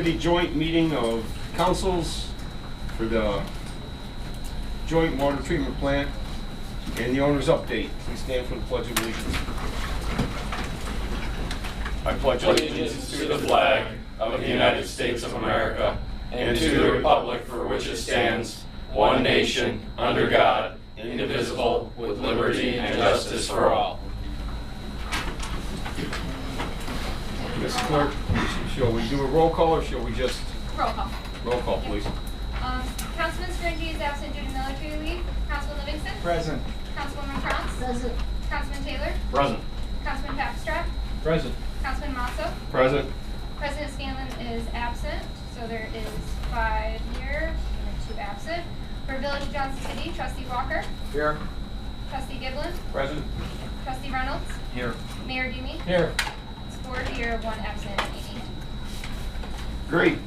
The joint meeting of councils for the joint water treatment plant and the owner's update. Please stand for the Pledge of Allegiance. I pledge allegiance to the flag of the United States of America and to the republic for which it stands, one nation, under God, indivisible, with liberty and justice for all. Ms. Clerk, shall we do a roll call or shall we just? Roll call. Roll call, please. Councilman Stringy is absent due to military leave. Councilman Livingston? Present. Councilwoman Krantz? Present. Councilman Taylor? Present. Councilman Packstrap? Present. Councilman Masso? Present. President Scanlon is absent, so there is 5 here and 2 absent. For Binghamton-Johnson City, Trustee Walker? Here. Trustee Giblin? Present. Trustee Reynolds? Here. Mayor Demi? Here. It's 4 here, 1 absent, and 80. Great.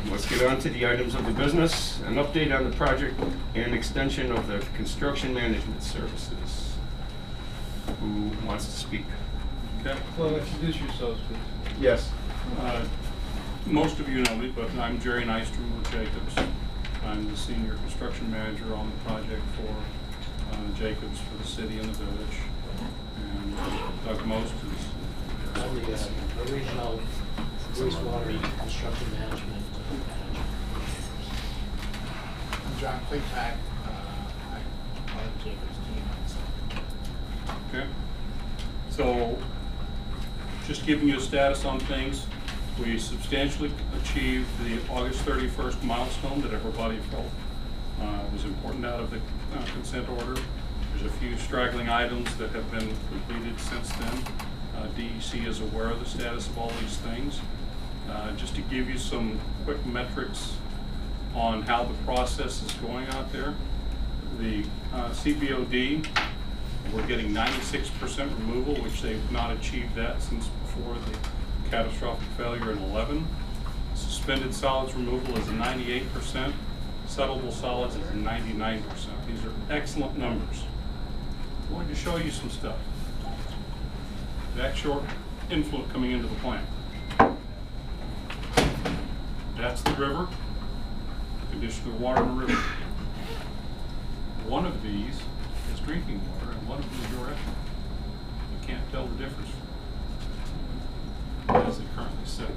Let's get on to the items of the business. An update on the project and extension of the construction management services. Who wants to speak? Okay. Well, introduce yourselves, please. Yes. Most of you know me, but I'm Jerry Nystrom with Jacobs. I'm the senior construction manager on the project for Jacobs for the city and the village. And Doug Most is I'm the regional wastewater construction management manager. I'm John Claypack. I'm part of Jacobs team. okay. So, just giving you a status on things. We substantially achieved the August 31st milestone that everybody felt was important out of the consent order. There's a few straggling items that have been completed since then. DEC is aware of the status of all these things. Just to give you some quick metrics on how the process is going out there. The CBOD, we're getting 96% removal, which they've not achieved that since before the catastrophic failure in 11. Suspended solids removal is 98%. Settleable solids is 99%. These are excellent numbers. I'm going to show you some stuff. That short inflow coming into the plant. That's the river. Condition of the water in the river. One of these is drinking water and one of them is your effluent. You can't tell the difference as it currently sits.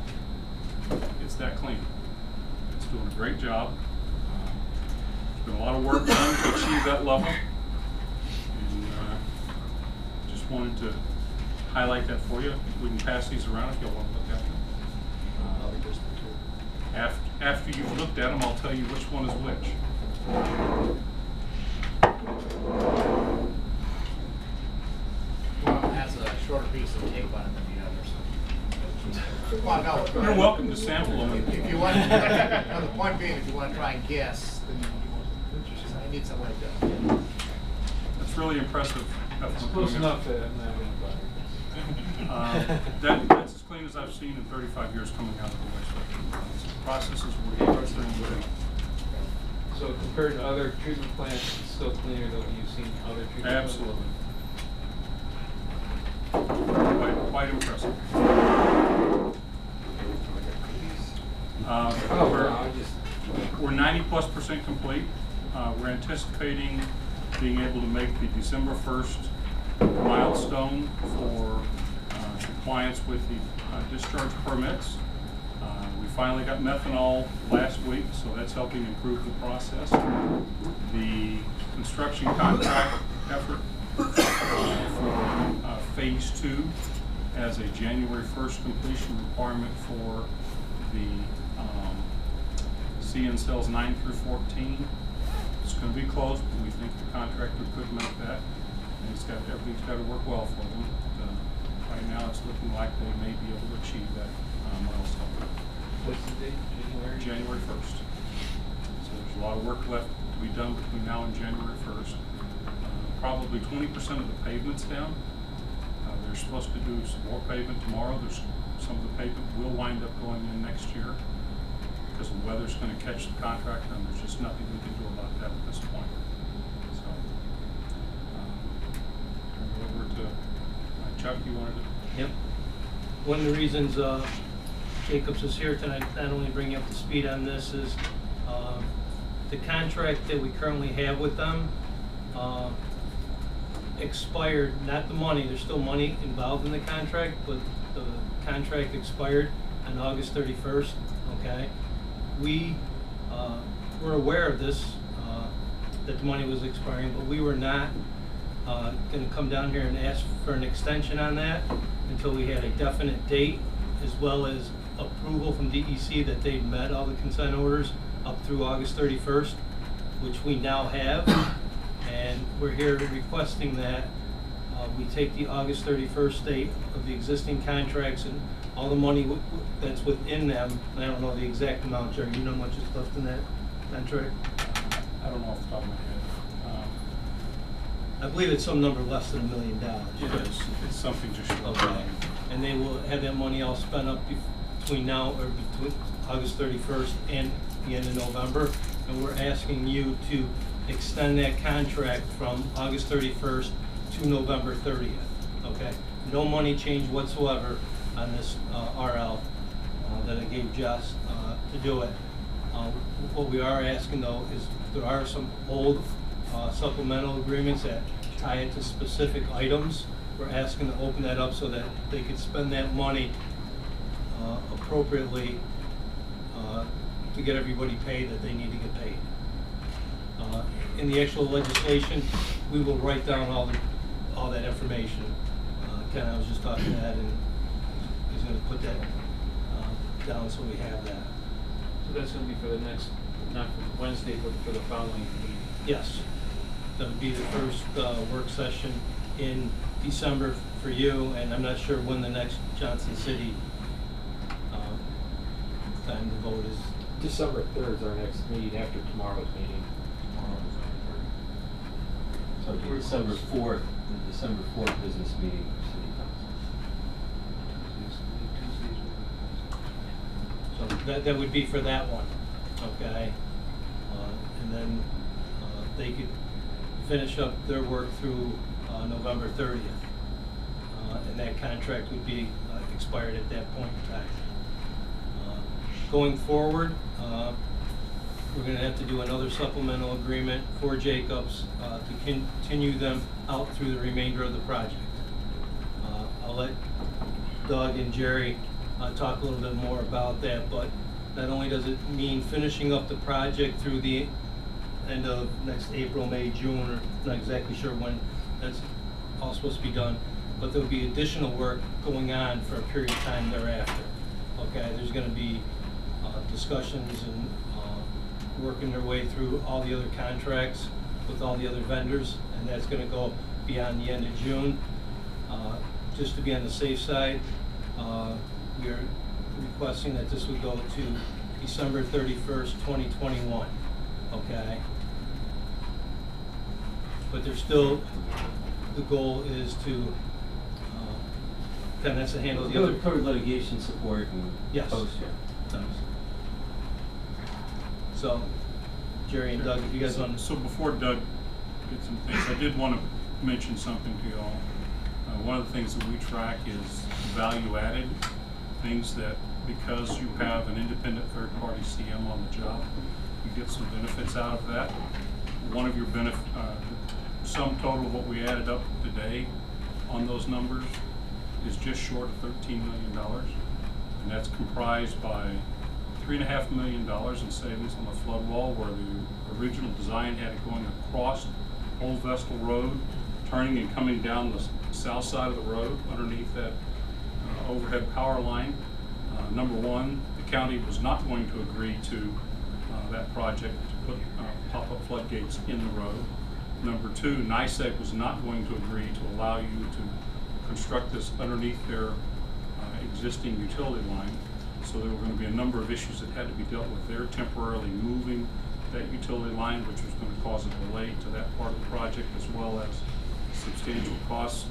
It's that clean. It's doing a great job. There's been a lot of work done to achieve that level. And just wanted to highlight that for you. We can pass these around if you want to look at them. After you've looked at them, I'll tell you which one is which. One has a shorter piece of tape on it than the others. Well, no. You're welcome to sample them. If you want, no, the point being, if you want to try and guess, then I need someone to do it. That's really impressive. It's close enough that I'm not going to bother. That's as clean as I've seen in 35 years coming out of the wastewater. Processes were good. So compared to other treatment plants, it's still cleaner than what you've seen in other treatment plants? Absolutely. Quite impressive. We're 90+% complete. We're anticipating being able to make the December 1st milestone for compliance with the discharge permits. We finally got methanol last week, so that's helping improve the process. The construction contract effort for phase 2 has a January 1st completion requirement for the CN cells 9 through 14. It's going to be close, but we think the contractor could make that. And everything's got to work well for them. Right now, it's looking like they may be able to achieve that milestone. What's the date? January 1st. So there's a lot of work left to be done between now and January 1st. Probably 20% of the pavement's down. They're supposed to do some more pavement tomorrow. Some of the pavement will wind up going in next year because the weather's going to catch the contractor, and there's just nothing we can do about that at this point. So, turn it over to Chuck. You wanted to? Yep. One of the reasons Jacobs is here tonight, not only bring you up to speed on this, is the contract that we currently have with them expired, not the money, there's still money involved in the contract, but the contract expired on August 31st, okay? We were aware of this, that the money was expiring, but we were not gonna come down here and ask for an extension on that until we had a definite date, as well as approval from DEC that they'd met all the consent orders up through August 31st, which we now have. And we're here requesting that we take the August 31st date of the existing contracts and all the money that's within them. And I don't know the exact amount, Jerry, you know how much is left in that contract? I don't know off the top of my head. I believe it's some number less than $1 million. It is, it's something just short of Okay, that. and they will have that money all spent up between now, or between August 31st and the end of November. And we're asking you to extend that contract from August 31st to November 30th, okay? No money change whatsoever on this RL that I gave Jess to do it. What we are asking though is there are some old supplemental agreements that tie it to specific items. We're asking to open that up so that they could spend that money appropriately to get everybody paid that they need to get paid. In the actual legislation, we will write down all that information. Ken, I was just talking to that, and he's going to put that down so we have that. So that's gonna be for the next, not for Wednesday, but for the following meeting? Yes, that would be the first work session in December for you, and I'm not sure when the next Johnson City time to vote is. December 3rd is our next meeting after tomorrow's meeting. So it'd be December 4th, the December 4th business meeting for City Council. So that would be for that one, okay? And then they could finish up their work through November 30th. And that contract would be expired at that point in time. Going forward, we're going to have to do another supplemental agreement for Jacobs to continue them out through the remainder of the project. I'll let Doug and Jerry talk a little bit more about that, but not only does it mean finishing up the project through the end of next April, May, June, or not exactly sure when that's all supposed to be done, but there'll be additional work going on for a period of time thereafter. Okay, there's going to be discussions and working their way through all the other contracts with all the other vendors, and that's going to go beyond the end of June. Just to be on the safe side, we are requesting that this would go to December 31st, 2021. Okay? But there's still, the goal is to, that's to handle the other. Covered litigation support and Yes. post, yeah. So, Jerry and Doug, if you guys want. So before Doug gets some things, I did want to mention something to y'all. One of the things that we track is value added, things that because you have an independent third party CM on the job, you get some benefits out of that. One of your sum total of what we added up today on those numbers is just short of $13 million. And that's comprised by $3.5 million in savings on the flood wall, where the original design had it going across Old Vestal Road, turning and coming down the south side of the road underneath that overhead power line. Number one, the county was not going to agree to that project to put pop-up floodgates in the road. Number two, NICEAG was not going to agree to allow you to construct this underneath their existing utility line. So there were going to be a number of issues that had to be dealt with. They're temporarily moving that utility line, which was going to cause a delay to that part of the project, as well as substantial costs.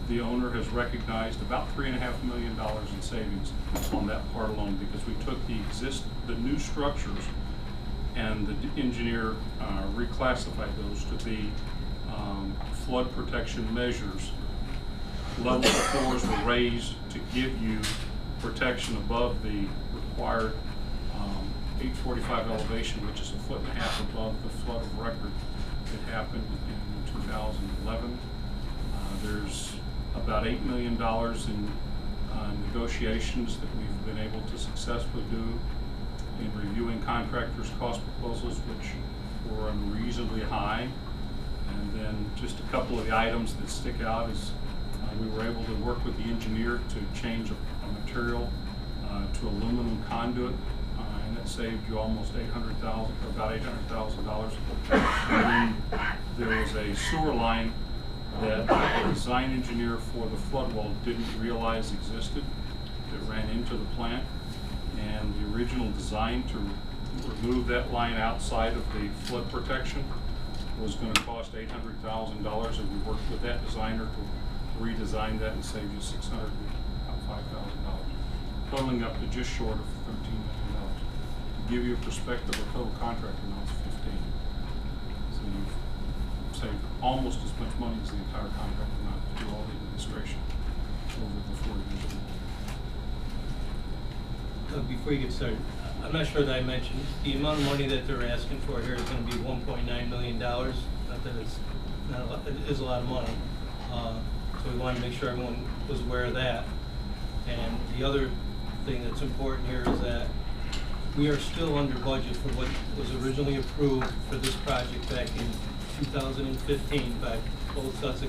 The owner has recognized about $3.5 million in savings on that part alone, because we took the new structures and the engineer reclassified those to be flood protection measures. Level floors were raised to give you protection above the required 845 elevation, which is 1.5 feet above the flood of record that happened in 2011. There's about $8 million in negotiations that we've been able to successfully do in reviewing contractors' cost proposals, which were unreasonably high. And then just a couple of the items that stick out is we were able to work with the engineer to change a material to aluminum conduit, and that saved you almost $800,000, or about $800,000. And then there was a sewer line that the design engineer for the flood wall didn't realize existed, that ran into the plant, and the original design to remove that line outside of the flood protection was going to cost $800,000, and we worked with that designer to redesign that and save you $605,000, totaling up to just short of $13 million. To give you a perspective, the total contract amount is 15. So you've saved almost as much money as the entire contract amount to do all the administration over the 4 years. Before you get started, I'm not sure that I mentioned, the amount of money that they're asking for here is going to be $1.9 million. Not that it's not a lot, it is a lot of money. So we want to make sure everyone was aware of that. And the other thing that's important here is that we are still under budget for what was originally approved for this project back in 2015 by both sets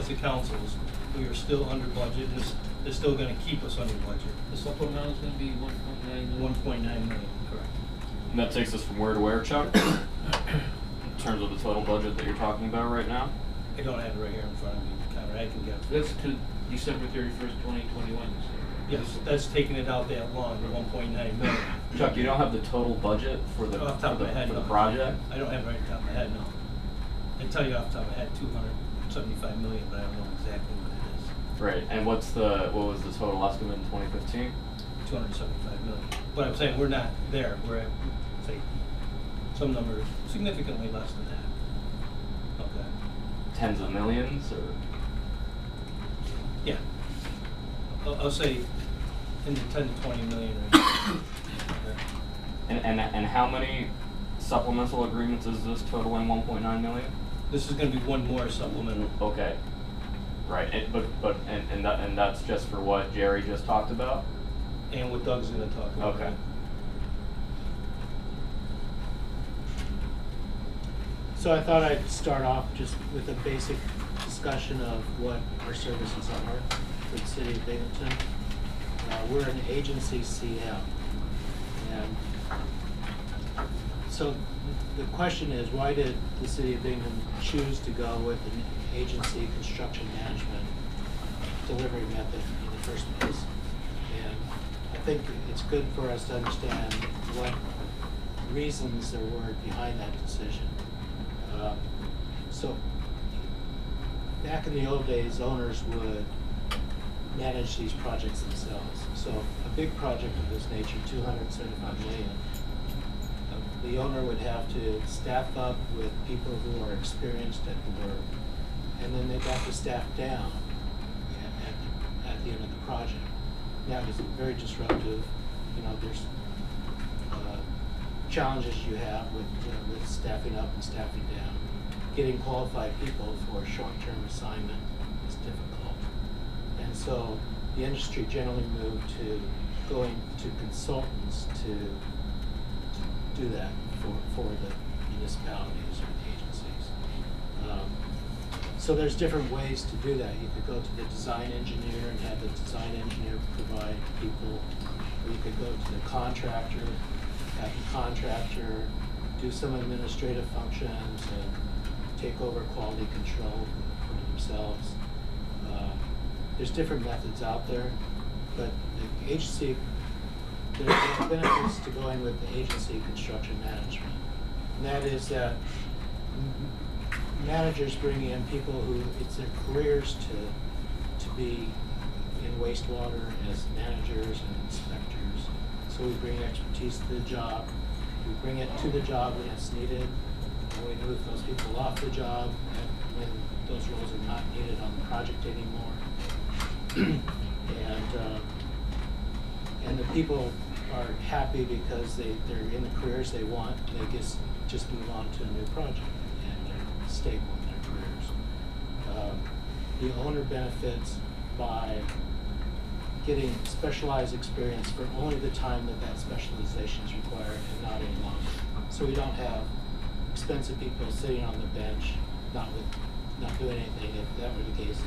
of councils. We are still under budget, and this is still going to keep us under budget. The supplemental is going to be 1.9 million? 1.9 million, correct. And that takes us from where to where, Chuck? In terms of the total budget that you're talking about right now? I don't have it right here in front of me, Conrad. I can get it. That's to December 31st, 2021, you said? Yes, that's taking it out that long, the 1.9 million. Chuck, you don't have the total budget for the, Off the top of my head, for the no. project? I don't have it right off the top of my head, no. I can tell you off the top of my head 275 million, but I don't know exactly what it is. Right, and what was the total estimate in 2015? 275 million. But I'm saying we're not there. We're at, say, some number significantly less than that. Okay. Tens of millions, or? Yeah. I'll say in the 10 to 20 million range. Okay. And how many supplemental agreements is this totaling 1.9 million? This is going to be one more supplemental. Okay. Right, and that's just for what Jerry just talked about? And what Doug's going to talk about. Okay. So I thought I'd start off just with a basic discussion of what our services are for the city of Binghamton. We're an agency CM. And so the question is, why did the city of Binghamton choose to go with an agency construction management delivery method in the first place? And I think it's good for us to understand what reasons there were behind that decision. So back in the old days, owners would manage these projects themselves. So a big project of this nature, 275 million, the owner would have to staff up with people who are experienced at the work, and then they'd have to staff down at the end of the project. That was very disruptive. You know, there's challenges you have with staffing up and staffing down. Getting qualified people for a short-term assignment is difficult. And so the industry generally moved to going to consultants to do that for the municipalities or the agencies. So there's different ways to do that. You could go to the design engineer and have the design engineer provide people, or you could go to the contractor, have the contractor do some administrative functions and take over quality control for themselves. There's different methods out there, but the agency, there are benefits to going with the agency construction management. And that is that managers bring in people who it's their careers to be in wastewater as managers and inspectors. So we bring expertise to the job. We bring it to the job when it's needed, and we move those people off the job when those roles are not needed on the project anymore. And And the people are happy because they're in the careers they want, and they just move on to a new project, and they're stable in their careers. The owner benefits by getting specialized experience for only the time that specialization is required and not any longer. So we don't have expensive people sitting on the bench, not doing anything. If that were the case,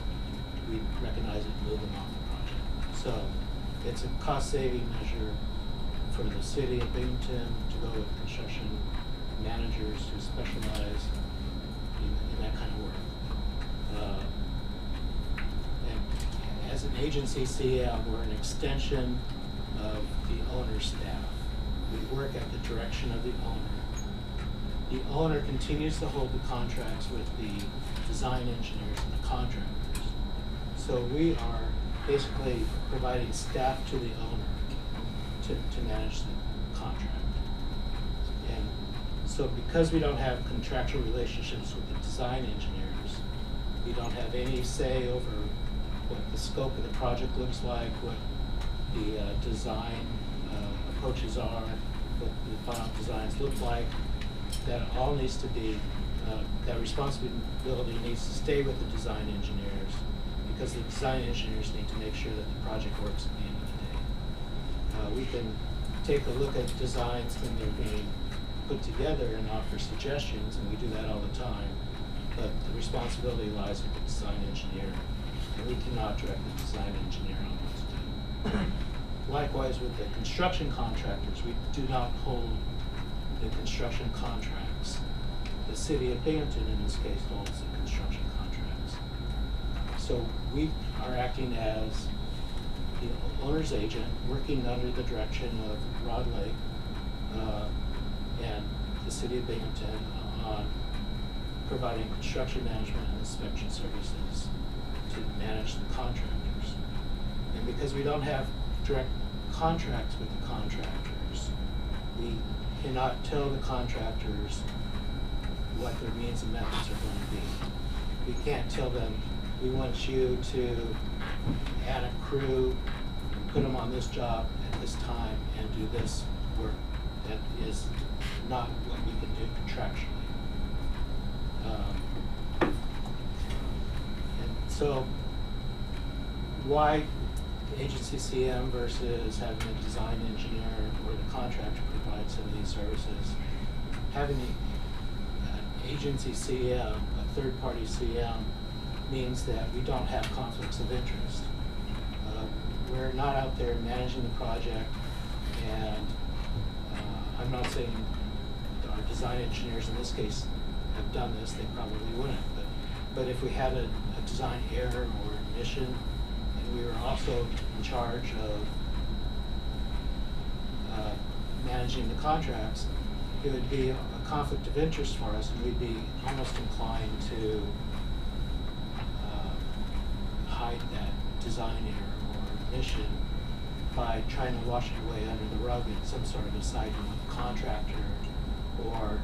we'd recognize it and move them off the project. So it's a cost-saving measure for the city of Binghamton to go with construction managers who specialize in that kind of work. And as an agency CM, we're an extension of the owner's staff. We work at the direction of the owner. The owner continues to hold the contracts with the design engineers and the contractors. So we are basically providing staff to the owner to manage the contract. And so because we don't have contractual relationships with the design engineers, we don't have any say over what the scope of the project looks like, what the design approaches are, what the final designs look like. That all needs to be, that responsibility needs to stay with the design engineers, because the design engineers need to make sure that the project works at the end of the day. We can take a look at designs when they're being put together and offer suggestions, and we do that all the time, but the responsibility lies with the design engineer, and we cannot direct the design engineer on what to do. Likewise, with the construction contractors, we do not hold the construction contracts. The city of Binghamton, in this case, holds the construction contracts. So we are acting as the owner's agent, working under the direction of Rod Lake and the city of Binghamton on providing construction management and inspection services to manage the contractors. And because we don't have direct contracts with the contractors, we cannot tell the contractors what their means and methods are going to be. We can't tell them, we want you to add a crew, put them on this job at this time, and do this work. That is not what we can do contractually. And so, why agency CM versus having a design engineer or the contractor provide some of these services? Having an agency CM, a third-party CM, means that we don't have conflicts of interest. We're not out there managing the project, and I'm not saying our design engineers in this case have done this, they probably wouldn't, but if we had a design error or omission, and we were also in charge of managing the contracts, it would be a conflict of interest for us, and we'd be almost inclined to hide that design error or omission by trying to wash it away under the rug in some sort of a siding with the contractor, or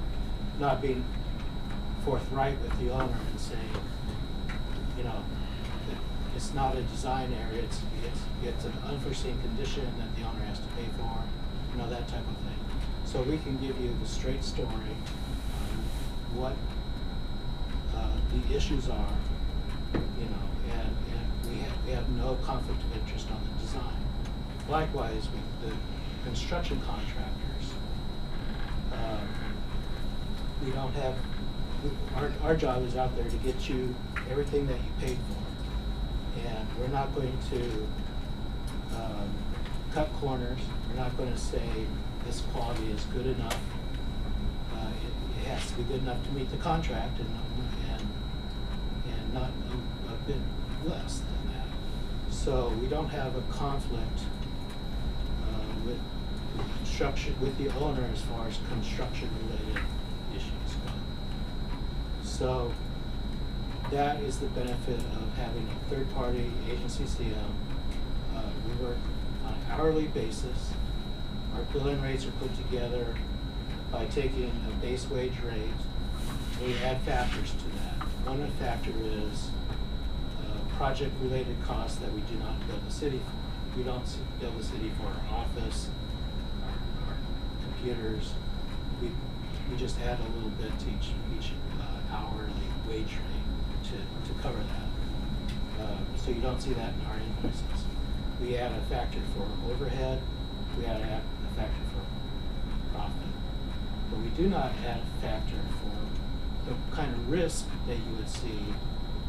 not being forthright with the owner and saying, you know, that it's not a design error, it's an unforeseen condition that the owner has to pay for, you know, that type of thing. So we can give you the straight story on what the issues are, you know, and we have no conflict of interest on the design. Likewise, with the construction contractors, we don't have, our job is out there to get you everything that you paid for. And we're not going to cut corners. We're not going to say this quality is good enough. It has to be good enough to meet the contract and not a bit less than that. So we don't have a conflict with construction, with the owner as far as construction related issues go. So that is the benefit of having a third party agency CM. We work on an hourly basis. Our billing rates are put together by taking a base wage rate. We add factors to that. One factor is project related costs that we do not bill the city for. we don't bill the city for our office, our computers. We just add a little bit to each hourly wage rate to cover that. So you don't see that in our invoices. We add a factor for overhead, we add a factor for profit. But we do not add a factor for the kind of risk that you would see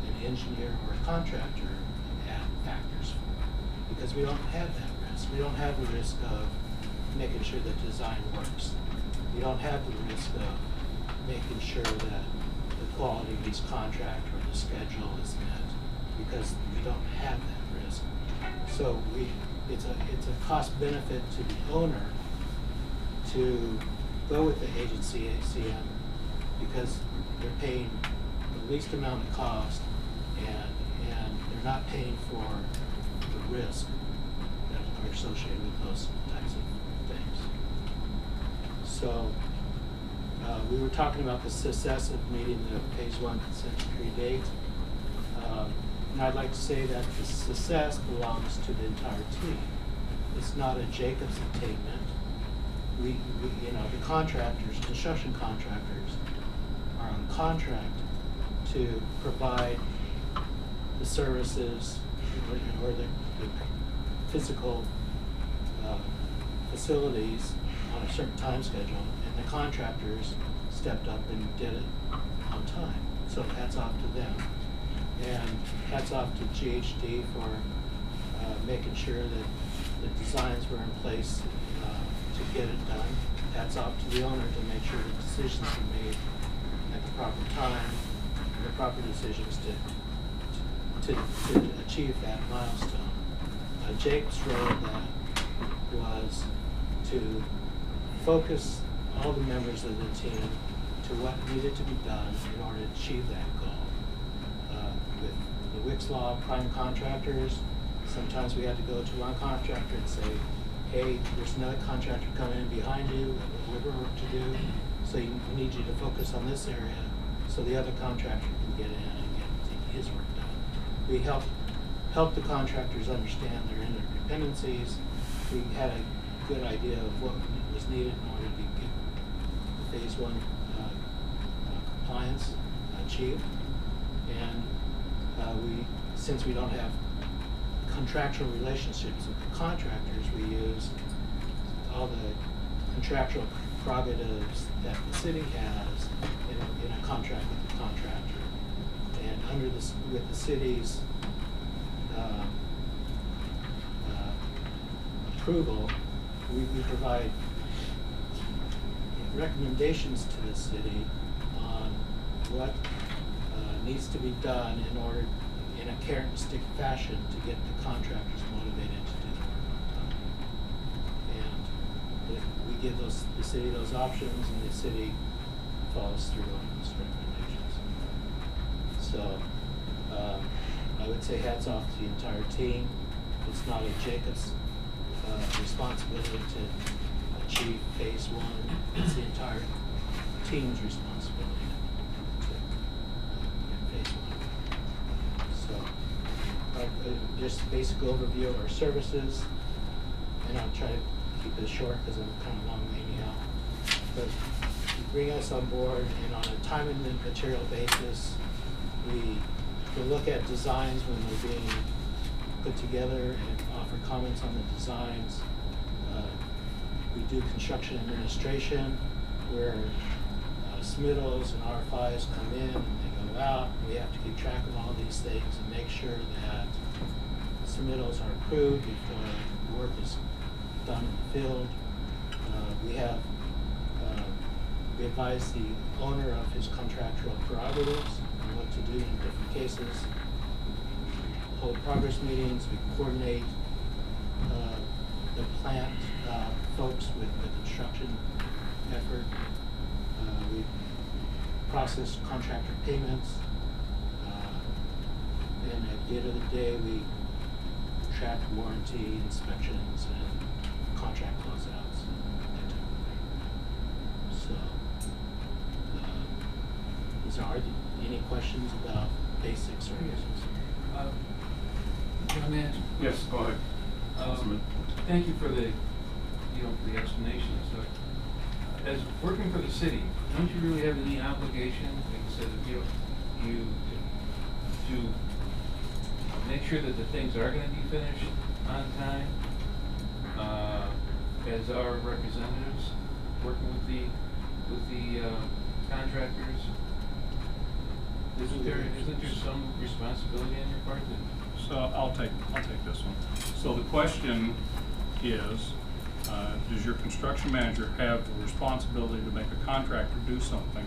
an engineer or a contractor add factors for. Because we don't have that risk. We don't have the risk of making sure that design works. We don't have the risk of making sure that the quality of each contract or the schedule is met, because we don't have that risk. So it's a cost benefit to the owner to go with the agency ACM, because they're paying the least amount of cost and they're not paying for the risk that are associated with those types of things. So we were talking about the success of meeting the phase 1 consent decree date. And I'd like to say that the success belongs to the entire team. It's not a Jacobs attainment. We the contractors, construction contractors, are on contract to provide the services or the physical facilities on a certain time schedule, and the contractors stepped up and did it on time. So hats off to them. And hats off to GHD for making sure that the designs were in place to get it done. Hats off to the owner to make sure the decisions were made at the proper time, and the proper decisions to achieve that milestone. Jake's role in that was to focus all the members of the team to what needed to be done in order to achieve that goal. With the Wick's Law prime contractors, sometimes we had to go to one contractor and say, hey, there's another contractor coming in behind you, we have work to do, so we need you to focus on this area so the other contractor can get in and get his work done. We help the contractors understand their interdependencies. We had a good idea of what was needed in order to get the phase 1 compliance achieved. And since we don't have contractual relationships with the contractors, we use all the contractual prerogatives that the city has in a contract with the contractor. And with the city's approval, we provide recommendations to the city on what needs to be done in order, in a carrot and stick fashion, to get the contractors motivated to do the work on time. And we give the city those options, and the city follows through on those recommendations. So I would say hats off to the entire team. It's not a Jacobs responsibility to achieve phase 1. It's the entire team's responsibility. Just a basic overview of our services, and I'll try to keep this short because I'm kind of long anyhow. But you bring us on board, and on a time and material basis, we look at designs when they're being put together and offer comments on the designs. We do construction administration, where submittals and RFIs come in and they go out. We have to keep track of all these things and make sure that submittals are approved before the work is done in the field. We advise the owner of his contractual prerogatives and what to do in different cases. We hold progress meetings. We coordinate the plant folks with the construction effort. We process contractor payments. And at the end of the day, we track warranty inspections and contract closeouts and that type of thing. So, is there any questions about basics or issues? Can I ask? Yes, go ahead. Thank you for the, for the explanation and stuff. As working for the city, don't you really have any obligation, like you said, to make sure that the things are gonna be finished on time? As our representatives, working with the contractors? Isn't there some responsibility on your part to? So I'll take this one. So the question is, does your construction manager have the responsibility to make a contractor do something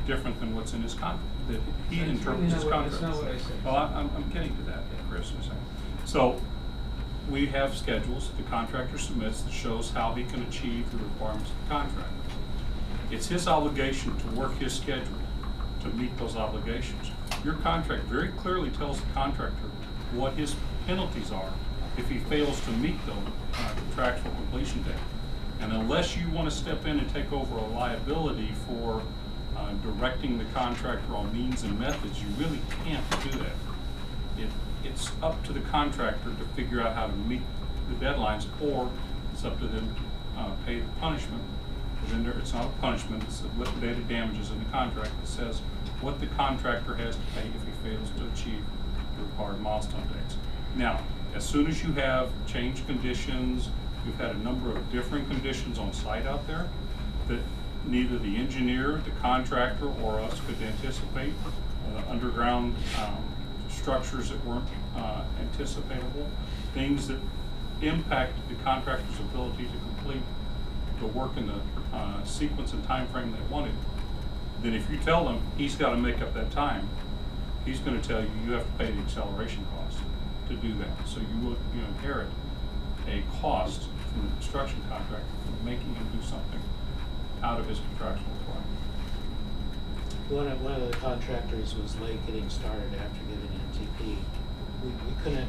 different than what's in his contract, that he interprets his contract? That's not what I said. Well, I'm getting to that, Chris. So we have schedules the contractor submits that shows how he can achieve the requirements of the contract. It's his obligation to work his schedule to meet those obligations. Your contract very clearly tells the contractor what his penalties are if he fails to meet the contractual completion date. And unless you want to step in and take over a liability for directing the contractor on means and methods, you really can't do that. It's up to the contractor to figure out how to meet the deadlines, or it's up to them to pay the punishment. Then it's not a punishment, it's a liquidated damages in the contract that says what the contractor has to pay if he fails to achieve the required milestone dates. Now, as soon as you have changed conditions, you've had a number of different conditions on site out there that neither the engineer, the contractor, or us could anticipate, underground structures that weren't anticipatable, things that impact the contractor's ability to complete the work in the sequence and time frame they wanted, then if you tell them he's got to make up that time, he's going to tell you you have to pay the acceleration cost to do that. So you inherit a cost from the construction contractor for making him do something out of his contractual requirement. One of the contractors was late getting started after giving MTP. We couldn't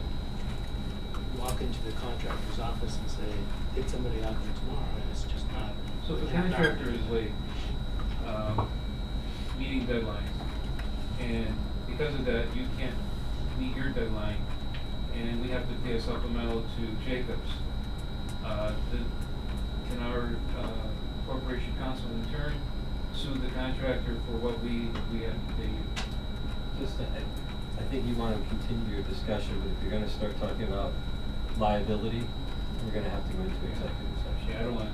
walk into the contractor's office and say, get somebody out there tomorrow. It's just not. So if the contractor is late, meeting deadlines, and because of that, you can't meet your deadline, and we have to pay a supplemental to Jacobs, can our corporation counsel in turn sue the contractor for what we have to pay you? I think you want to continue your discussion, but if you're going to start talking about liability, we're going to have to go into executive session. Yeah, I don't want.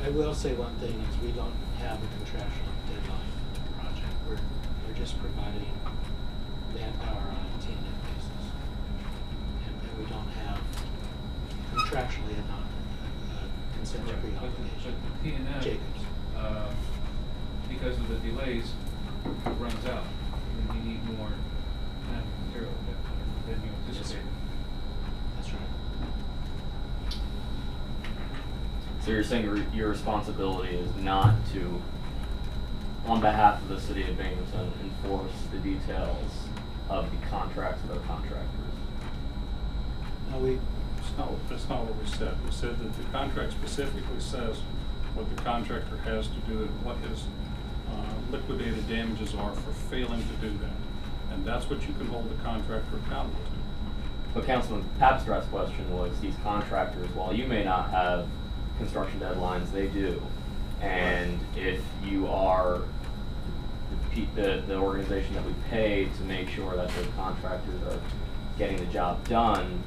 I will say one thing is we don't have a contractual deadline for the project. We're just providing manpower on a TNF basis, and we don't have contractually a consent decree obligation. But the TNF, Jacobs. Because of the delays, runs out, and you need more material than you anticipated. That's right. So you're saying your responsibility is not to, on behalf of the city of Binghamton, enforce the details of the contracts of the contractors? No, That's not what we said. We said that the contract specifically says what the contractor has to do and what his liquidated damages are for failing to do that. And that's what you can hold the contractor accountable to. But Councilman Papstrat's question was, these contractors, while you may not have construction deadlines, they do. And if you are the organization that we pay to make sure that those contractors are getting the job done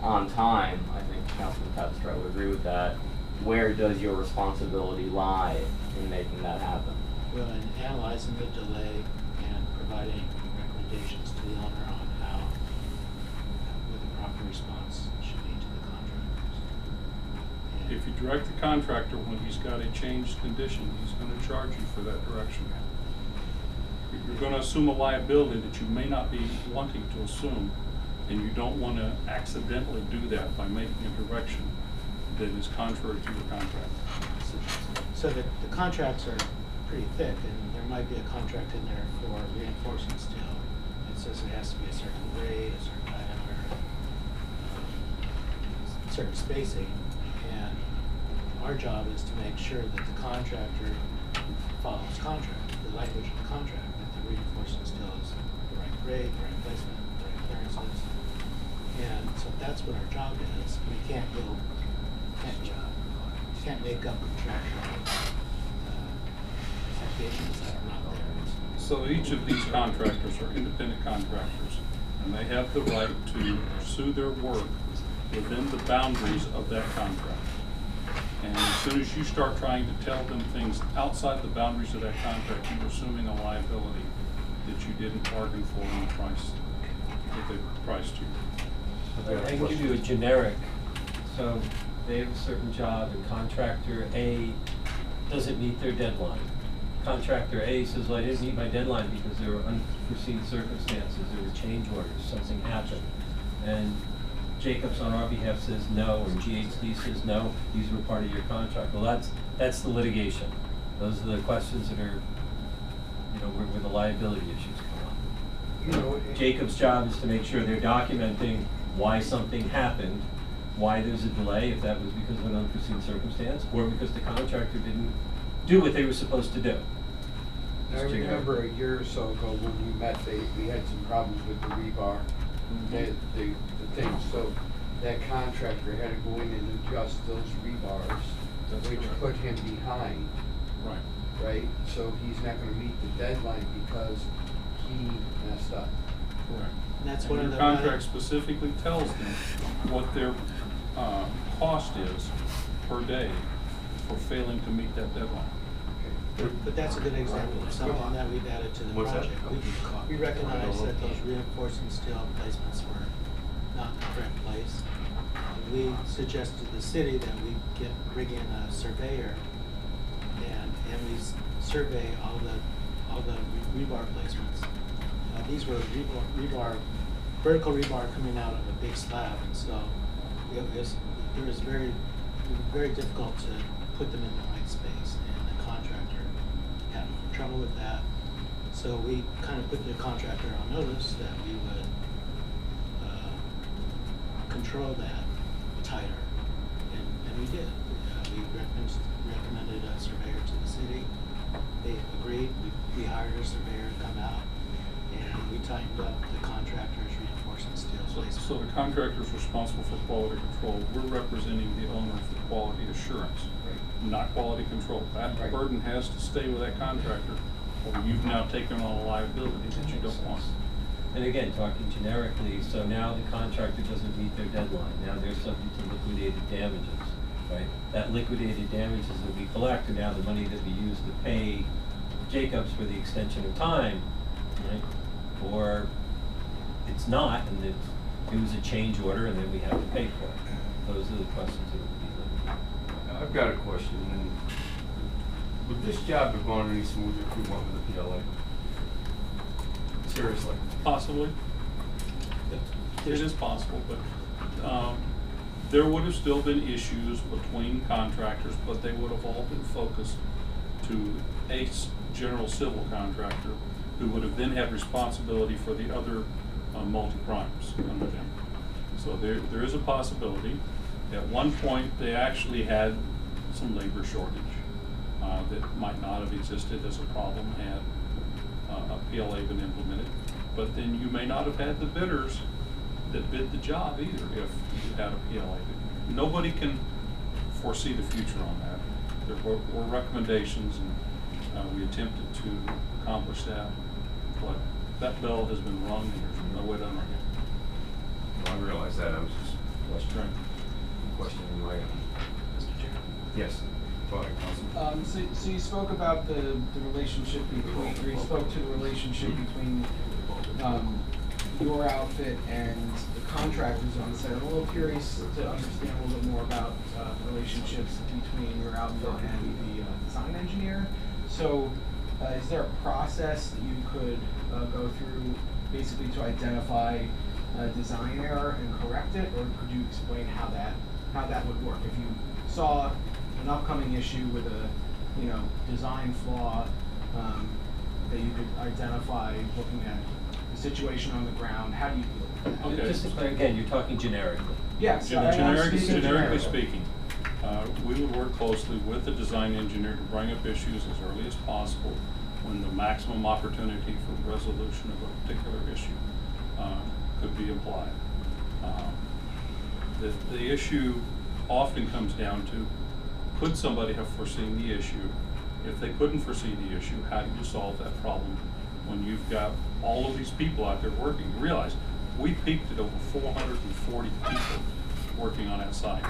on time, I think Councilman Papstrat would agree with that. Where does your responsibility lie in making that happen? well, in analyzing the delay and providing recommendations to the owner on how, what the proper response should be to the contractors. And If you direct the contractor when he's got a changed condition, he's going to charge you for that direction. You're going to assume a liability that you may not be wanting to assume, and you don't want to accidentally do that by making a direction that is contrary to the contract. So the contracts are pretty thick, and there might be a contract in there for reinforcing steel. It says it has to be a certain grade, a certain diameter, certain spacing, and our job is to make sure that the contractor follows contract, the language of the contract, that the reinforcing steel is the right grade, the right placement, the right clearances. And so that's what our job is. We can't make up contractual obligations that are not there. So each of these contractors are independent contractors, and they have the right to pursue their work within the boundaries of that contract. And as soon as you start trying to tell them things outside the boundaries of that contract, you're assuming a liability that you didn't bargain for in the price that they priced you. I can give you a generic, so they have a certain job and contractor A doesn't meet their deadline. Contractor A says, well, I didn't meet my deadline because there were unforeseen circumstances, there were change orders, something happened. And Jacobs on our behalf says no, and GHD says no, these were part of your contract. Well, that's the litigation. Those are the questions that are, where the liability issues come up. Jacobs' job is to make sure they're documenting why something happened, why there's a delay, if that was because of an unforeseen circumstance, or because the contractor didn't do what they were supposed to do. I remember a year or so ago when we met, we had some problems with the rebar, the thing. So that contractor had to go in and adjust those rebars, which put him behind. Right. Right? So he's not going to meet the deadline because he messed up. Correct. And that's And one of your the contract specifically tells them what their cost is per day for failing to meet that deadline. But that's a good example of something that we've added to the What's that? project. We recognize that those reinforcing steel placements were not in the correct place. And we suggested to the city that we bring in a surveyor and we survey all the rebar placements. These were vertical rebar coming out of a big slab, and so it was very difficult to put them in the right space, and the contractor had trouble with that. So we kind of put the contractor on notice that we would control that tighter, and we did. We recommended a surveyor to the city. They agreed. We hired a surveyor to come out, and we tightened up the contractor's reinforcing steel placement. So the contractor's responsible for quality control. We're representing the owner for quality assurance, not quality control. That burden has to stay with that contractor, or you've now taken on a liability that you don't want. And again, talking generically, so now the contractor doesn't meet their deadline. Now they're subject to liquidated damages, right? That liquidated damages that we collect are now the money that we use to pay Jacobs for the extension of time, right? Or it's not, and it was a change order, and then we have to pay for it. Those are the questions that would be litigated. I've got a question. And would this job have gone any smoother if we went with the PLA? Seriously. Possibly. It is possible, but there would have still been issues between contractors, but they would have all been focused to a general civil contractor who would have then had responsibility for the other multi-primes under them. So there is a possibility. At one point, they actually had some labor shortage that might not have existed as a problem had a PLA been implemented. But then you may not have had the bidders that bid the job either if you had a PLA. Nobody can foresee the future on that. There were recommendations, and we attempted to accomplish that. But that bell has been rung, and there's no way to unring it. Well, I realize that. I was just questioning my. Mr. Chairman? Yes. Go ahead, Councilman. So you spoke about the relationship between, or you spoke to the relationship between your outfit and the contractors on site. I'm a little curious to understand a little bit more about the relationships between your outfit and the design engineer. So is there a process that you could go through basically to identify a design error and correct it, or could you explain how that would work? If you saw an upcoming issue with a design flaw that you could identify looking at the situation on the ground, how do you deal with that? Okay. Just to clarify, again, you're talking generically. Yes. Generically speaking, we would work closely with the design engineer to bring up issues as early as possible when the maximum opportunity for resolution of a particular issue could be applied. The issue often comes down to, could somebody have foreseen the issue? If they couldn't foresee the issue, how do you solve that problem when you've got all of these people out there working? You realize we peaked at over 440 people working on that site.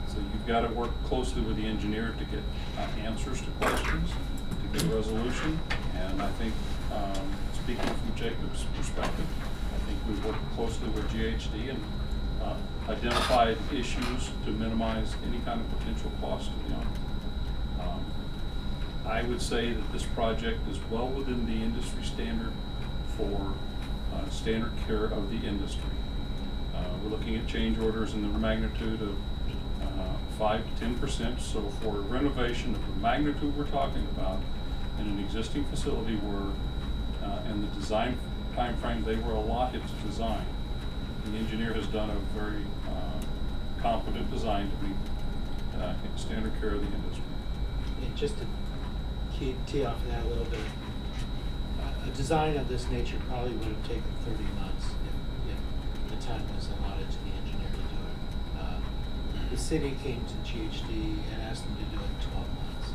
So you've got to work closely with the engineer to get answers to questions, to get resolution. And I think, speaking from Jacob's perspective, I think we worked closely with GHD and identified issues to minimize any kind of potential cost to the owner. I would say that this project is well within the industry standard for standard care of the industry. We're looking at change orders in the magnitude of 5 to 10%. So for renovation of the magnitude we're talking about in an existing facility where, in the design time frame they were allotted to design, the engineer has done a very competent design to meet standard care of the industry. And just to tee off of that a little bit, a design of this nature probably would have taken 30 months if the time was allotted to the engineer to do it. The city came to GHD and asked them to do it in 12 months.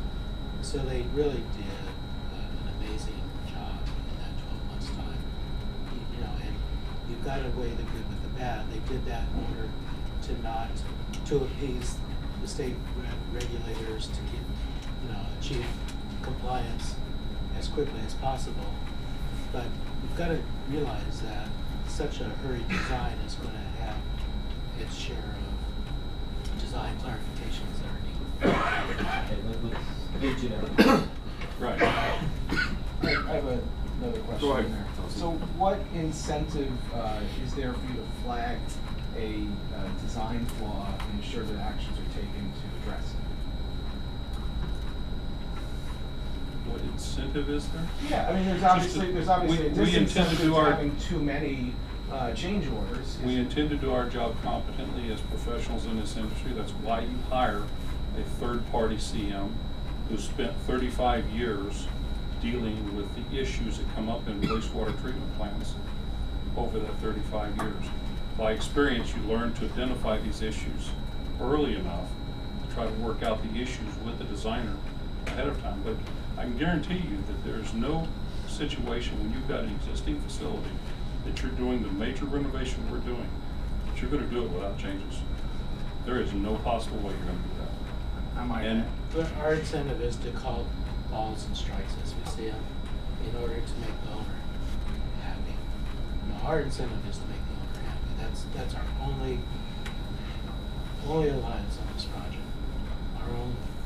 So they really did an amazing job in that 12 months time. You know, and you've got to weigh the good with the bad. They did that in order to appease the state regulators to keep, achieve compliance as quickly as possible. But you've got to realize that such a hurried design is going to have its share of design clarifications that are needed. Right. I have another question. Go ahead. There. So what incentive is there for you to flag a design flaw and ensure that actions are taken to address it? What incentive is there? Yeah, I mean, there's obviously a we intend to do to our having too many change orders. We intend to do our job competently as professionals in this industry. That's why you hire a third-party CM who spent 35 years dealing with the issues that come up in wastewater treatment plants over that 35 years. By experience, you learn to identify these issues early enough to try to work out the issues with the designer ahead of time. But I can guarantee you that there's no situation when you've got an existing facility that you're doing the major renovation we're doing, that you're going to do it without changes. There is no possible way you're going to do that. But our incentive is to call balls and strikes as we see them in order to make the owner happy. Our incentive is to make the owner happy. That's our only alliance on this project.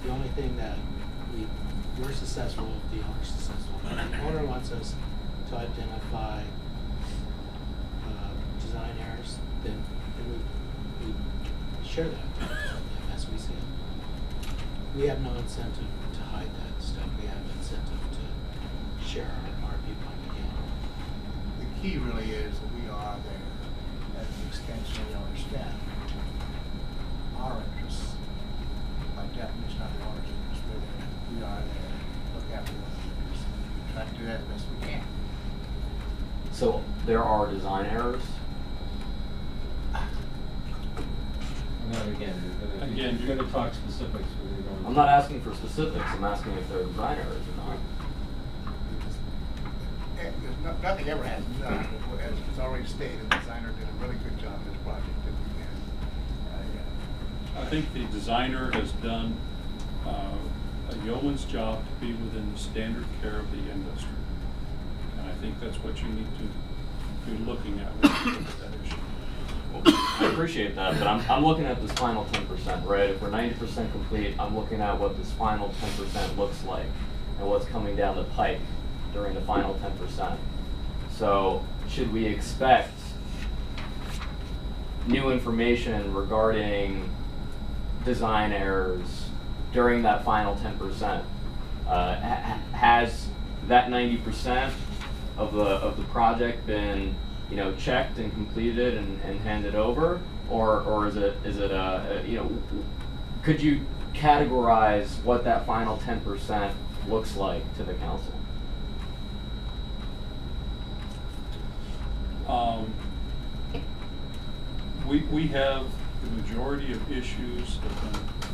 The only thing that we're successful if the owner's successful. If the owner wants us to identify design errors, then we share that as we see it. We have no incentive to hide that stuff. We have incentive to share our viewpoint with the owner. The key really is that we are there as an extension of the owner's staff. Our interests, by definition, are the owner's interests. We are there to look after the owner's interests. We try to do that as best we can. So there are design errors? You're going to talk specifics. I'm not asking for specifics. I'm asking if there are design errors or not. Nothing ever has done. As it's already stated, the designer did a really good job in this project. I think the designer has done a yeoman's job to be within the standard care of the industry. And I think that's what you need to be looking at when you look at that issue. I appreciate that, but I'm looking at this final 10%, right? If we're 90% complete, I'm looking at what this final 10% looks like and what's coming down the pike during the final 10%. So should we expect new information regarding design errors during that final 10%? Has that 90% of the project been checked and completed and handed over, or is it could you categorize what that final 10% looks like to the council? We have the majority of issues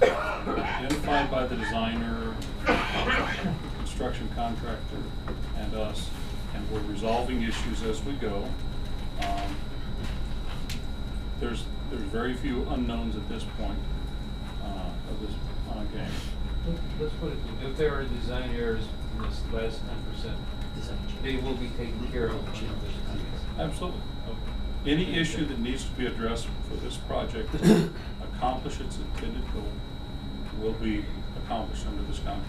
have been identified by the designer, construction contractor, and us, and we're resolving issues as we go. There's very few unknowns at this point of this game. Let's put it, if there are design errors in this last 10%, they will be taken care of. Absolutely. Any issue that needs to be addressed for this project to accomplish its intended goal will be accomplished under this contract.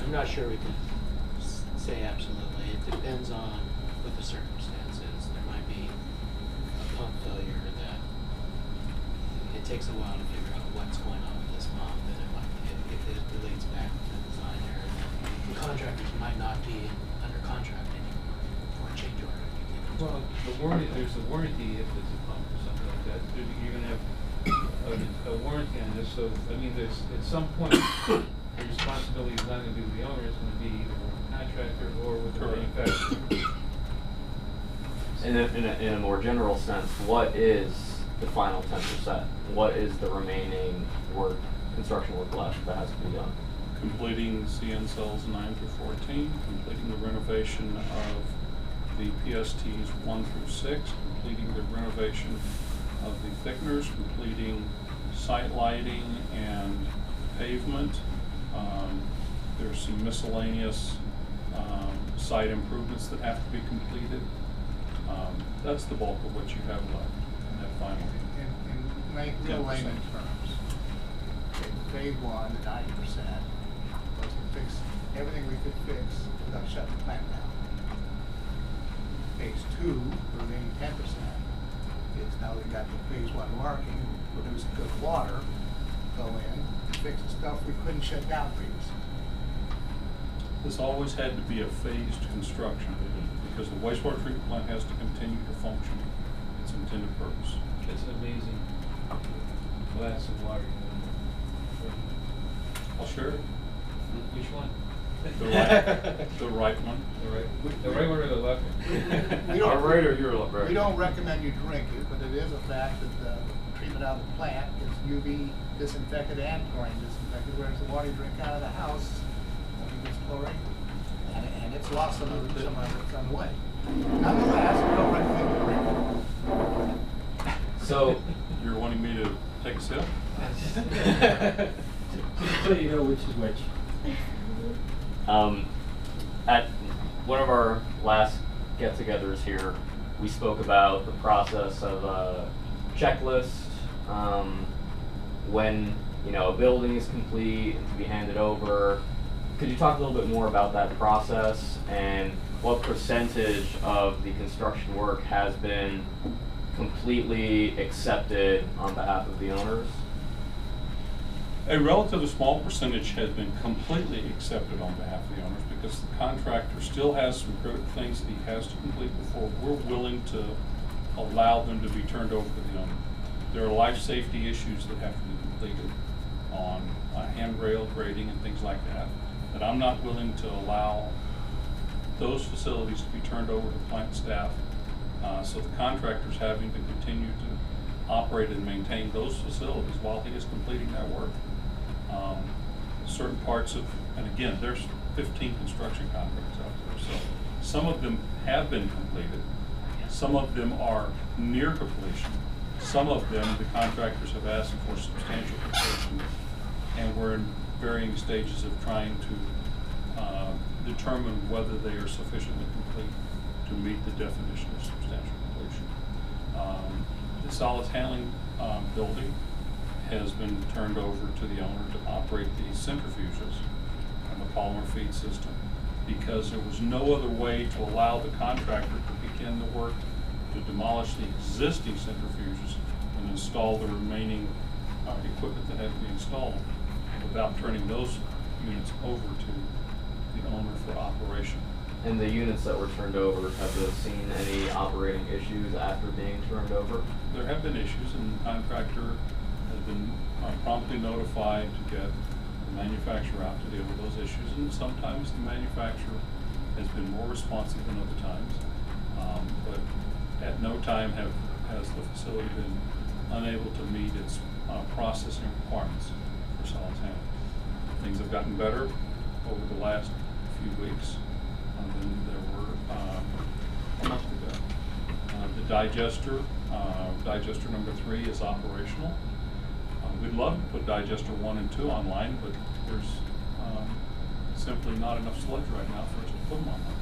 I'm not sure we can say absolutely. It depends on what the circumstances. There might be a pump failure that it takes a while to figure out what's going on with this pump, and if it relates back to the design error, then the contractors might not be under contract anymore for a change order. Well, there's a warranty if it's a pump or something like that. You're gonna have a warranty on this, so, I mean, there's, at some point, the responsibility is not gonna be with the owner, it's gonna be either with the contractor or with the manufacturer. In a more general sense, what is the final 10%? What is the remaining work, construction work left that has to be done? Completing CN cells 9 through 14, completing the renovation of the PSTs 1 through 6, completing the renovation of the thickeners, completing site lighting and pavement. There's some miscellaneous site improvements that have to be completed. That's the bulk of what you have left in that final. In real layman terms, phase one, the 90%, was to fix everything we could fix without shutting the plant down. Phase two, the remaining 10%, is now we've got the phase one working, produce good water, go in, fix the stuff we couldn't shut down previously. This always had to be a phased construction because the wastewater treatment plant has to continue to function its intended purpose. It's an amazing glass of water. I'll share it. Which one? The right one. The right one or the left one? Our right or your right? We don't recommend you drink it, but it is a fact that the treatment out of the plant is UV disinfected and chlorine disinfected, whereas the water you drink out of the house only gets chlorine. And it's lost some of it on the way. Nonetheless, we don't recommend you drink it. So, You're wanting me to take a sip? Just so you know which is which. at one of our last get-togethers here, we spoke about the process of a checklist, when, you know, a building is complete and to be handed over. Could you talk a little bit more about that process and what percentage of the construction work has been completely accepted on behalf of the owners? A relatively small percentage has been completely accepted on behalf of the owners because the contractor still has some critical things that he has to complete before we're willing to allow them to be turned over to the owner. There are life safety issues that have to be completed on handrail grading and things like that, that I'm not willing to allow those facilities to be turned over to plant staff. So the contractor's having to continue to operate and maintain those facilities while he is completing that work. Certain parts of, and again, there's 15 construction contracts out there, so some of them have been completed. Some of them are near completion. Some of them, the contractors have asked for substantial completion, and we're in varying stages of trying to determine whether they are sufficiently complete to meet the definition of substantial completion. The solids handling building has been turned over to the owner to operate the centrifuges and the polymer feed system because there was no other way to allow the contractor to begin the work to demolish the existing centrifuges and install the remaining equipment that had to be installed without turning those units over to the owner for operation. And the units that were turned over, have those seen any operating issues after being turned over? There have been issues, and the contractor has been promptly notified to get the manufacturer out to deal with those issues, and sometimes the manufacturer has been more responsive than other times. But at no time have has the facility been unable to meet its processing requirements for solids handling. Things have gotten better over the last few weeks than there were a month ago. The digester number 3 is operational. We'd love to put digester 1 and 2 online, but there's simply not enough sludge right now for us to put them online.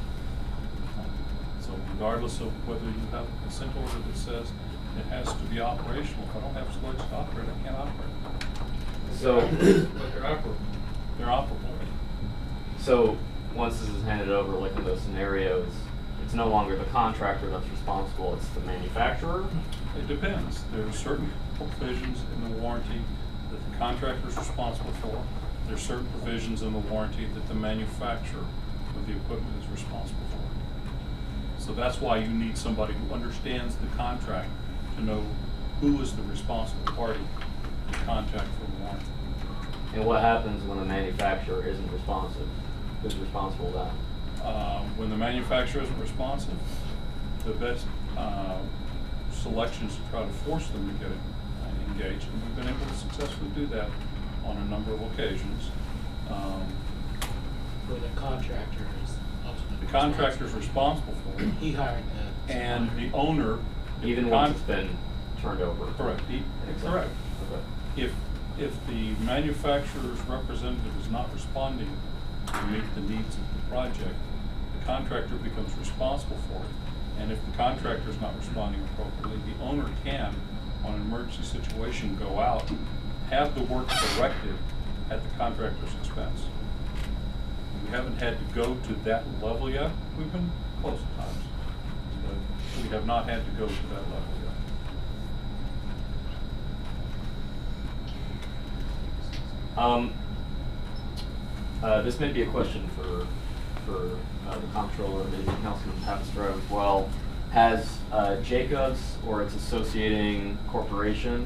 So regardless of whether you have a consent order that says it has to be operational, if I don't have sludge to operate, I can't operate. So, But they're operable. They're operable. so once this is handed over, like in those scenarios, it's no longer the contractor that's responsible, it's the manufacturer? It depends. There are certain provisions in the warranty that the contractor is responsible for. There are certain provisions in the warranty that the manufacturer of the equipment is responsible for. So that's why you need somebody who understands the contract to know who is the responsible party to contact for the warranty. And what happens when the manufacturer isn't responsive? Who's responsible then? When the manufacturer isn't responsive, the best selection is to try to force them to get engaged, and we've been able to successfully do that on a number of occasions. Where the contractor is ultimately. The contractor is responsible for it, He hired the. and the owner. Even once it's been turned over? Correct. Correct. Okay. If the manufacturer's representative is not responding to meet the needs of the project, the contractor becomes responsible for it. And if the contractor is not responding appropriately, the owner can, on an emergency situation, go out, have the work corrected at the contractor's expense. We haven't had to go to that level yet. We've been close at times, but we have not had to go to that level yet. This may be a question for the comptroller, maybe Councilman Tapestro as well. Has Jacobs or its associating corporation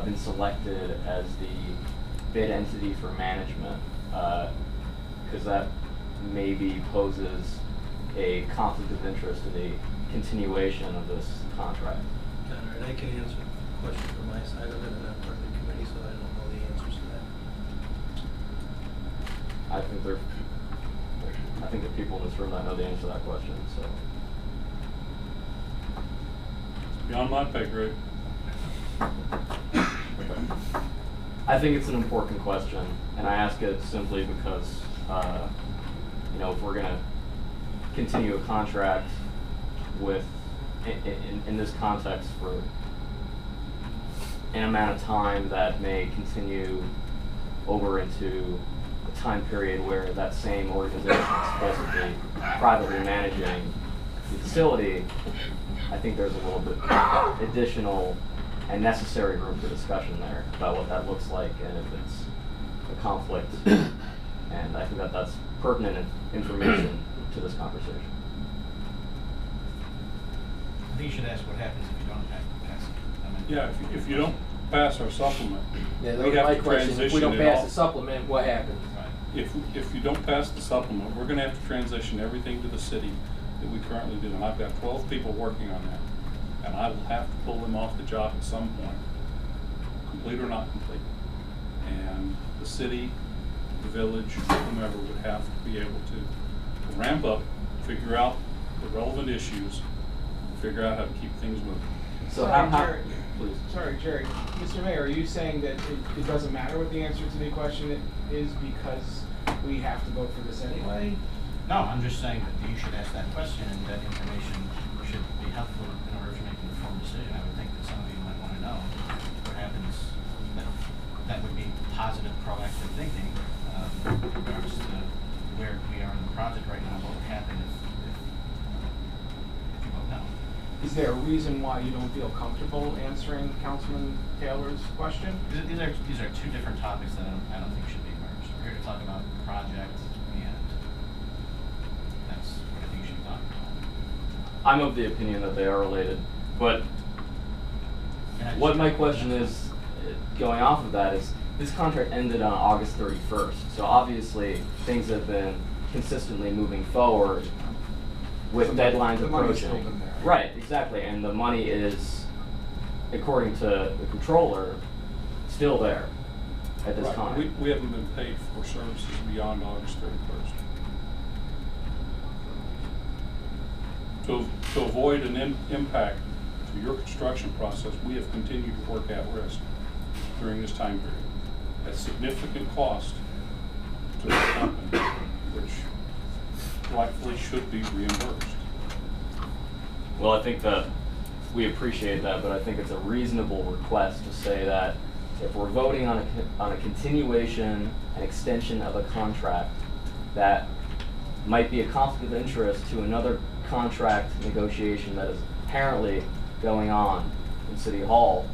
been selected as the bid entity for management? Because that maybe poses a conflict of interest in the continuation of this contract. Conrad, I can answer the question from my side of it, and I'm part of the committee, so I don't know the answers to that. I think the people in this room that know the answer to that question, so. It's beyond my pay grade. I think it's an important question, and I ask it simply because, if we're gonna continue a contract with, in this context for an amount of time that may continue over into a time period where that same organization is supposed to be privately managing the facility, I think there's a little bit additional and necessary room for discussion there about what that looks like and if it's a conflict. And I think that that's pertinent information to this conversation. I think you should ask what happens if you don't pass it. I mean, Yeah, if you don't pass our supplement, Yeah, that we was have my to question. transition If we don't it pass all. the supplement, what happens? If you don't pass the supplement, we're gonna have to transition everything to the city that we currently do. And I've got 12 people working on that. And I will have to pull them off the job at some point, complete or not complete. And the city, the village, whomever would have to be able to ramp up, figure out the relevant issues, figure out how to keep things moving. So Sorry, how Jerry. please. Sorry, Jerry. Mr. Mayor, are you saying that it doesn't matter what the answer to the question is because we have to vote for this anyway? No, I'm just saying that you should ask that question, and that information should be helpful in order to make an informed decision. I would think that some of you might want to know what happens. That would be positive, proactive thinking, in regards to where we are in the project right now, what would happen if you vote no. Is there a reason why you don't feel comfortable answering Councilman Taylor's question? These are two different topics that I don't think should be merged. We're here to talk about the project, and that's what I think you should be talking about. I'm of the opinion that they are related, but what my question is, going off of that, is this contract ended on August 31st, so obviously things have been consistently moving forward with So deadlines the money's still approaching. been there. Right, exactly, and the money is according to the controller, still there at this Right. time. We haven't been paid for services beyond August 31st. To avoid an impact to your construction process, we have continued to work at risk during this time period at significant cost to the company, which rightfully should be reimbursed. Well, I think that we appreciate that, but I think it's a reasonable request to say that if we're voting on a continuation and extension of a contract that might be a conflict of interest to another contract negotiation that is apparently going on in City Hall,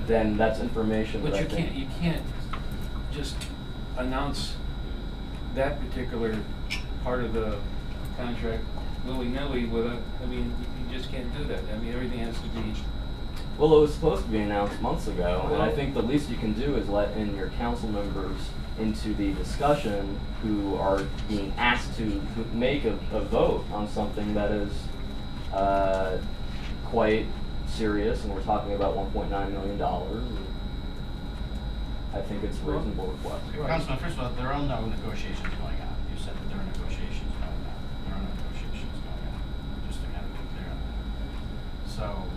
then that's information that But I you think... can't just announce that particular part of the contract willy-nilly without, I mean, you just can't do that. I mean, everything has to be... Well, it was supposed to be announced months ago, and I think the least you can do is let in your council members into the discussion who are being asked to make a vote on something that is quite serious, and we're talking about $1.9 million. I think it's a reasonable request. Councilman, first of all, there are no negotiations going on. You said that there are negotiations going on. There are no negotiations going on, just to kind of be clear on that. So,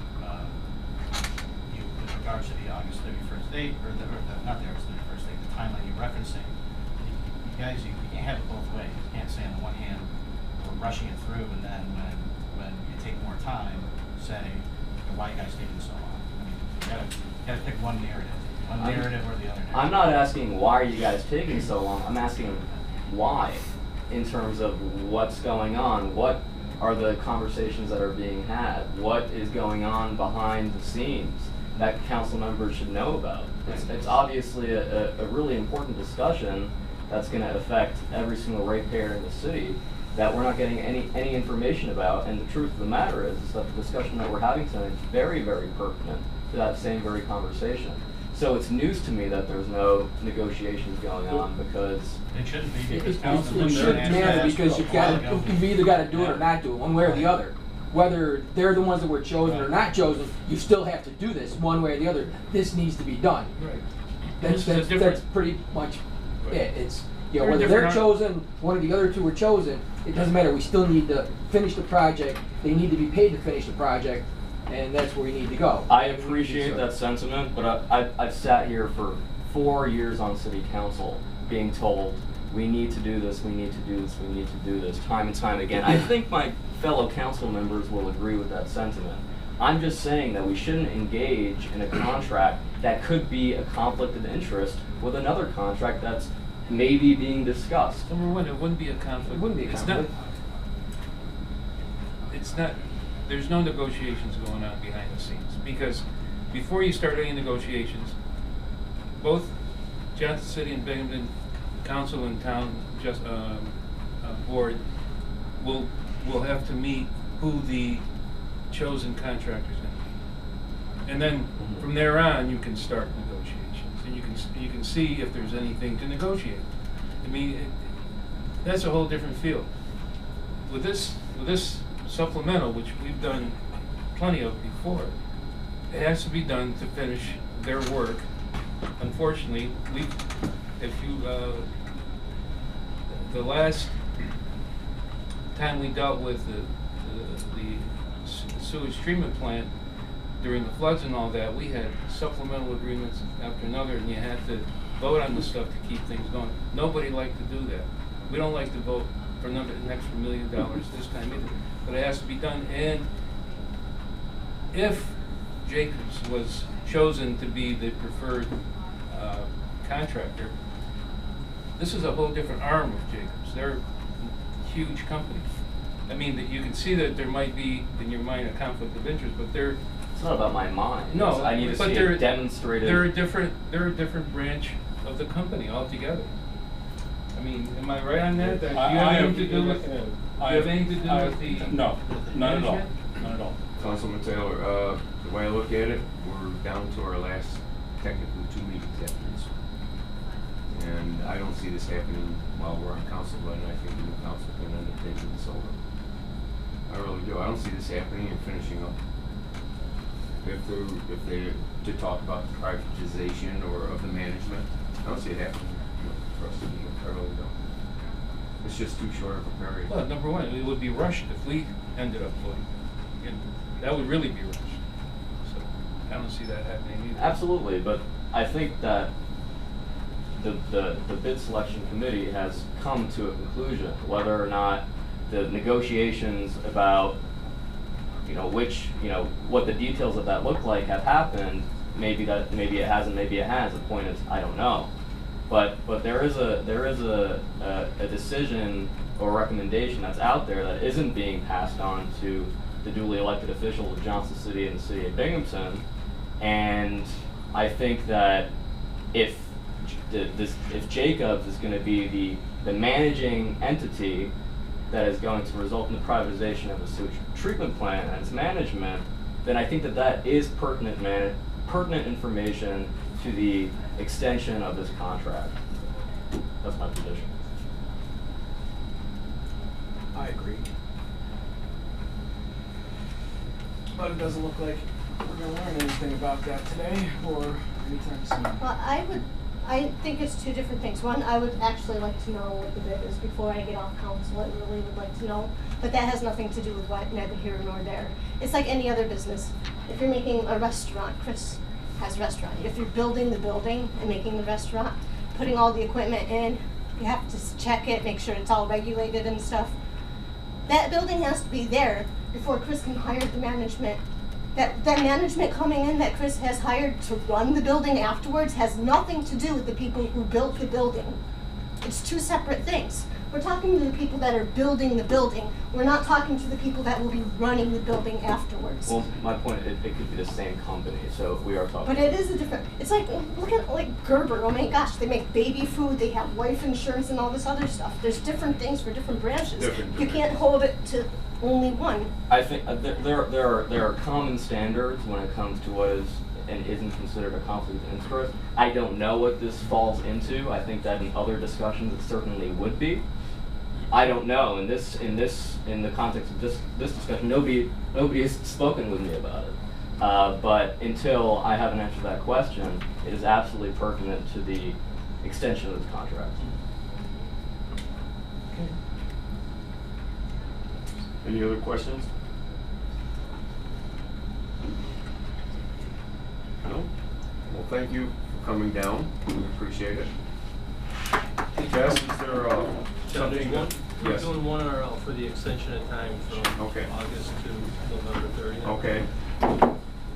with regards to the August 31st date, not the August 31st date, the timeline you're referencing, you guys, you can't have it both ways. You can't say on the one hand, we're rushing it through, and then when you take more time, say, why are you guys taking so long? I mean, you gotta pick one narrative. One narrative or the other narrative. I'm not asking why are you guys taking so long. I'm asking why, in terms of what's going on. What are the conversations that are being had? What is going on behind the scenes that council members should know about? It's obviously a really important discussion that's going to affect every single ratepayer in the city that we're not getting any information about. And the truth of the matter is that the discussion that we're having tonight is very, very pertinent to that same very conversation. So it's news to me that there's no negotiations going on because... It shouldn't be because It Councilman shouldn't Stern matter asked because for a while ago. you've either got to do it or not do it, one way or the other. Whether they're the ones that were chosen or not chosen, you still have to do this one way or the other. This needs to be done. Right. That's pretty much it. It's, you know, They're whether they're different- chosen, one of the other two were chosen, it doesn't matter. We still need to finish the project. They need to be paid to finish the project, and that's where we need to go. I appreciate that sentiment, but I've sat here for 4 years on city council being told we need to do this, we need to do this, we need to do this, time and time again. I think my fellow council members will agree with that sentiment. I'm just saying that we shouldn't engage in a contract that could be a conflict of interest with another contract that's maybe being discussed. Number one, it wouldn't be a conflict. It wouldn't be a conflict. It's not, there's no negotiations going on behind the scenes, because before you start any negotiations, both Johnson City and Binghamton Council and Town Board will have to meet who the chosen contractor is going to be. And then from there on, you can start negotiations, and you can see if there's anything to negotiate. I mean, that's a whole different field. With this supplemental, which we've done plenty of before, it has to be done to finish their work. Unfortunately, the last time we dealt with the sewage treatment plant during the floods and all that, we had supplemental agreements after another, and you had to vote on the stuff to keep things going. Nobody liked to do that. We don't like to vote for an extra $1 million this time either, but it has to be done. And if Jacobs was chosen to be the preferred contractor, this is a whole different arm of Jacobs. They're a huge company. I mean, that you can see that there might be in your mind a conflict of interest, but they're... It's not about my mind. No, I need to but see they're it demonstrated. They're a different branch of the company altogether. I mean, am I right on that? Do you have anything to do with the... No, not at all. Not at all. Councilman Taylor, the way I look at it, we're down to our last technically 2 meetings after this one. And I don't see this happening while we're on council, but I think the new council can end up taking this over. I really do. I don't see this happening and finishing up if they to talk about the privatization or of the management. I don't see it happening for us. I really don't. It's just too short of a period. Well, number one, it would be rushed if we ended up voting. That would really be rushed. So I don't see that happening either. Absolutely, but I think that the bid selection committee has come to a conclusion. Whether or not the negotiations about what the details of that look like have happened, maybe it hasn't, maybe it has. The point is, I don't know. But there is a decision or recommendation that's out there that isn't being passed on to the duly elected officials of Johnson City and the city of Binghamton, and I think that if Jacobs is going to be the managing entity that is going to result in the privatization of the sewage treatment plant and its management, then I think that is pertinent information to the extension of this contract. That's my position. I agree. But it doesn't look like we're gonna learn anything about that today or anytime soon. Well, I think it's two different things. One, I would actually like to know what the bid is before I get off council. I really would like to know. But that has nothing to do with what, neither here nor there. It's like any other business. If you're making a restaurant, Chris has a restaurant. If you're building the building and making the restaurant, putting all the equipment in, you have to check it, make sure it's all regulated and stuff. That building has to be there before Chris can hire the management. That management coming in that Chris has hired to run the building afterwards has nothing to do with the people who built the building. It's two separate things. We're talking to the people that are building the building. We're not talking to the people that will be running the building afterwards. Well, my point, it could be the same company, so we are talking. But it is a different, it's like, look at like Gerber, oh my gosh, they make baby food, they have life insurance and all this other stuff. There's different things for different branches. You can't hold it to only one. I think there are common standards when it comes to what is and isn't considered a conflict of interest. I don't know what this falls into. I think that in other discussions it certainly would be. I don't know. In the context of this discussion, nobody has spoken with me about it. But until I have an answer to that question, it is absolutely pertinent to the extension of this contract. Okay. Any other questions? No? Well, thank you for coming down. We appreciate it. Jess, is there something? We're Yes. doing one RL for the extension of time from Okay. August to November 30th. Okay.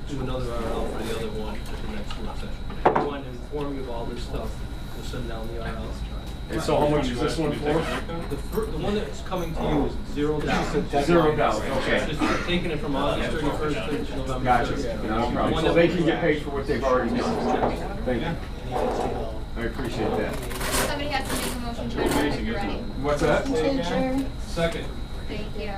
Do another RL for the other one at the next work session. We want to inform you of all this stuff. We'll send down the RLs. And so how much is this one for? The one that's coming to you is $0. $0, okay. Just taking it from August 31st to November 30th. Gotcha, no problem. So they can get paid for what they've already done. Thank you. I appreciate that. Somebody has to make a motion to adjourn if you're ready. What's that? To adjourn. Second. Thank you.